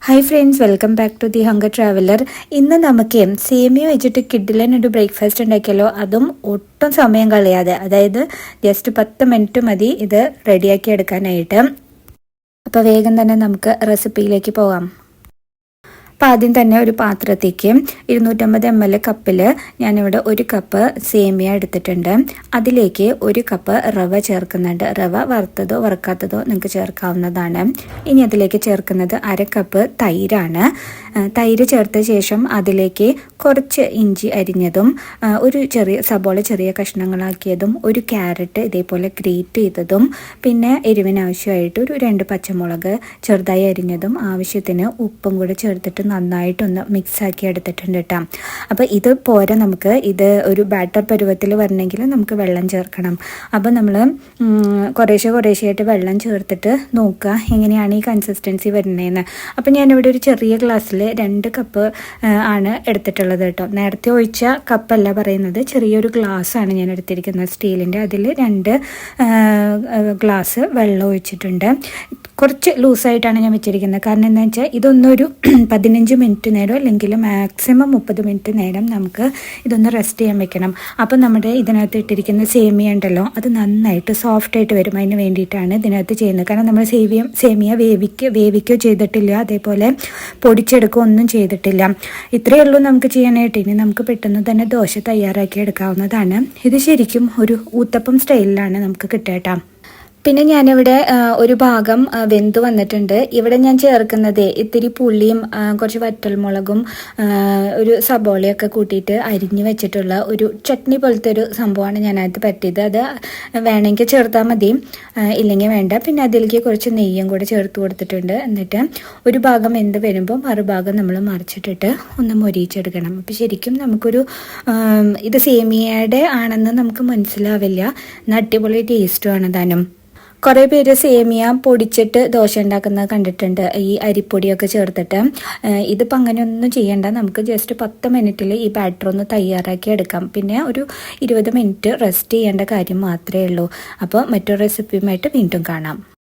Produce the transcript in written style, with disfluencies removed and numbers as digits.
Hi friends, welcome back to the Hunger Traveller. ഇന്ന് നമുക്ക് സേമിയ വെച്ചിട്ട് കിഡിലനൊരു ബ്രേക്ക്ഫാസ്റ്റ് ഉണ്ടാക്കിയാലോ, അതും ഒട്ടും സമയം കളയാതെ. അതായത് ജസ്റ്റ് 10 മിനിറ്റ് മതി ഇത് റെഡിയാക്കി എടുക്കാനായിട്ട്. അപ്പോൾ വേഗം തന്നെ നമുക്ക് റെസിപ്പിയിലേക്ക് പോകാം. അപ്പോൾ ആദ്യം തന്നെ ഒരു പാത്രത്തേക്ക് 250 ml കപ്പിൽ ഞാനിവിടെ 1 കപ്പ് സേമിയ എടുത്തിട്ടുണ്ട്. അതിലേക്ക് 1 കപ്പ് റവ ചേർക്കുന്നുണ്ട്. റവ വറുത്തതോ വറുക്കാത്തതോ നിങ്ങൾക്ക് ചേർക്കാവുന്നതാണ്. ഇനി അതിലേക്ക് ചേർക്കുന്നത് 1/2 കപ്പ് തൈരാണ്. തൈര് ചേർത്ത ശേഷം അതിലേക്ക് കുറച്ച് ഇഞ്ചി അരിഞ്ഞതും, ഒരു ചെറിയ സബോള ചെറിയ കഷ്ണങ്ങളാക്കിയതും, ഒരു ക്യാരറ്റ് ഇതേപോലെ ഗ്രേറ്റ് ചെയ്തതും, പിന്നെ എരിവിനാവശ്യമായിട്ട് ഒരു 2 പച്ചമുളക് ചെറുതായി അരിഞ്ഞതും, ആവശ്യത്തിന് ഉപ്പും കൂടെ ചേർത്തിട്ട് നന്നായിട്ടൊന്ന് മിക്സാക്കി എടുത്തിട്ടുണ്ട് കേട്ടോ. അപ്പോൾ ഇത് പോരാ, നമുക്ക് ഇത് ഒരു ബാറ്റർ പരുവത്തിൽ വരണമെങ്കിൽ നമുക്ക് വെള്ളം ചേർക്കണം. അപ്പോൾ നമ്മൾ കുറേശ്ശെയായിട്ട് വെള്ളം ചേർത്തിട്ട് നോക്കുക എങ്ങനെയാണ് ഈ കൺസിസ്റ്റൻസി വരുന്നതെന്ന്. അപ്പോൾ ഞാനിവിടെ ഒരു ചെറിയ ഗ്ലാസ്സിൽ 2 കപ്പ് ആണ് എടുത്തിട്ടുള്ളത് കേട്ടോ. നേരത്തെ ഒഴിച്ച കപ്പല്ല പറയുന്നത്, ചെറിയൊരു ഗ്ലാസ്സാണ് ഞാൻ എടുത്തിരിക്കുന്നത് സ്റ്റീലിൻ്റെ. അതിൽ 2 ഗ്ലാസ് വെള്ളം ഒഴിച്ചിട്ടുണ്ട്. കുറച്ച് ലൂസായിട്ടാണ് ഞാൻ വെച്ചിരിക്കുന്നത്. കാരണം എന്താ വെച്ചാൽ ഇതൊന്നൊരു 15 മിനിറ്റ് നേരം അല്ലെങ്കിൽ മാക്സിമം 30 മിനിറ്റ് നേരം നമുക്ക് ഇതൊന്ന് റെസ്റ്റ് ചെയ്യാൻ വെക്കണം. അപ്പം നമ്മുടെ ഇതിനകത്ത് ഇട്ടിരിക്കുന്ന സേമിയ ഉണ്ടല്ലോ, അത് നന്നായിട്ട് സോഫ്റ്റായിട്ട് വരും. അതിന് വേണ്ടിയിട്ടാണ് ഇതിനകത്ത് ചെയ്യുന്നത്. കാരണം നമ്മൾ സേമിയ വേവിക്കുകയോ ചെയ്തിട്ടില്ല, അതേപോലെ പൊടിച്ചെടുക്കുകയോ ഒന്നും ചെയ്തിട്ടില്ല. ഇത്രയേ ഉള്ളൂ നമുക്ക് ചെയ്യാനായിട്ട്. ഇനി നമുക്ക് പെട്ടെന്ന് തന്നെ ദോശ തയ്യാറാക്കി എടുക്കാവുന്നതാണ്. ഇത് ശരിക്കും ഒരു ഊത്തപ്പം സ്റ്റൈലിലാണ് നമുക്ക് കിട്ടുക. പിന്നെ ഞാനിവിടെ ഒരു ഭാഗം വെന്ത് വന്നിട്ടുണ്ട്. ഇവിടെ ഞാൻ ചേർക്കുന്നത് ഇത്തിരി പുളിയും കുറച്ച് വറ്റൽമുളകും ഒരു സബോളയൊക്കെ കൂട്ടിയിട്ട് അരിഞ്ഞ് വെച്ചിട്ടുള്ള ഒരു ചട്നി പോലത്തെ ഒരു സംഭവമാണ് ഞാനത് പറ്റിയത്. അത് വേണമെങ്കിൽ ചേർത്താൽ മതി, ഇല്ലെങ്കിൽ വേണ്ട. പിന്നെ അതിലേക്ക് കുറച്ച് നെയ്യും കൂടെ ചേർത്ത് കൊടുത്തിട്ടുണ്ട്. എന്നിട്ട് ഒരു ഭാഗം വെന്ത് വരുമ്പോൾ മറുഭാഗം നമ്മൾ മറിച്ചിട്ടിട്ട് ഒന്ന് മൊരിയിച്ചെടുക്കണം. അപ്പോൾ ശരിക്കും നമുക്കൊരു ഇത് സേമിയയുടെ ആണെന്ന് നമുക്ക് മനസ്സിലാവില്ല. അടിപൊളി ടേസ്റ്റുമാണ് താനും. കുറേ പേര് സേമിയ പൊടിച്ചിട്ട് ദോശ ഉണ്ടാക്കുന്നത് കണ്ടിട്ടുണ്ട്, ഈ അരിപ്പൊടിയൊക്കെ ചേർത്തിട്ട്. ഇതിപ്പോൾ അങ്ങനെയൊന്നും ചെയ്യേണ്ട. നമുക്ക് ജസ്റ്റ് 10 മിനിറ്റിൽ ഈ ബാറ്റർ ഒന്ന് തയ്യാറാക്കി എടുക്കാം. പിന്നെ ഒരു 20 മിനിറ്റ് റെസ്റ്റ് ചെയ്യേണ്ട കാര്യം മാത്രമേ ഉള്ളൂ. അപ്പോൾ മറ്റൊരു റെസിപ്പിയുമായിട്ട് വീണ്ടും കാണാം.